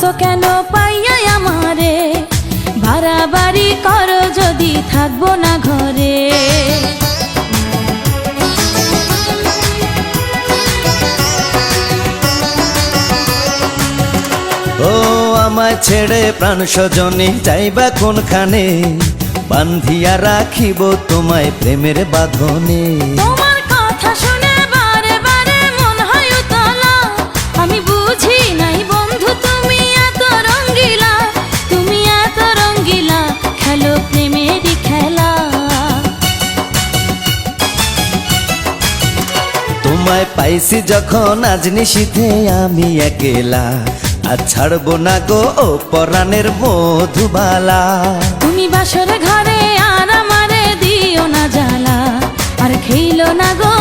আসো কেন পাইয়া আমারে, বাড়াবাড়ি করো যদি থাকবো না ঘরে। ও আমায় ছেড়ে প্রাণ স্বজনে যাইবা কোনখানে, বান্ধিয়া রাখিব তোমায় প্রেমের বাঁধনে। তোমার কথা শুনে বারে বারে মন হয় উতলা, আমি বুঝি নাই বন্ধু তুমি এত রঙ্গিলা, তুমি এত রঙ্গিলা, খেলো প্রেমেরই খেলা। তোমায় পাইছি যখন আজ নিশীথে আমি একেলা, আর ছাড়বো না গো ও পরাণের মধুবালা। তুমি বাসর ঘরে আর আমারে দিও না জ্বালা, আর খেইলো না গো।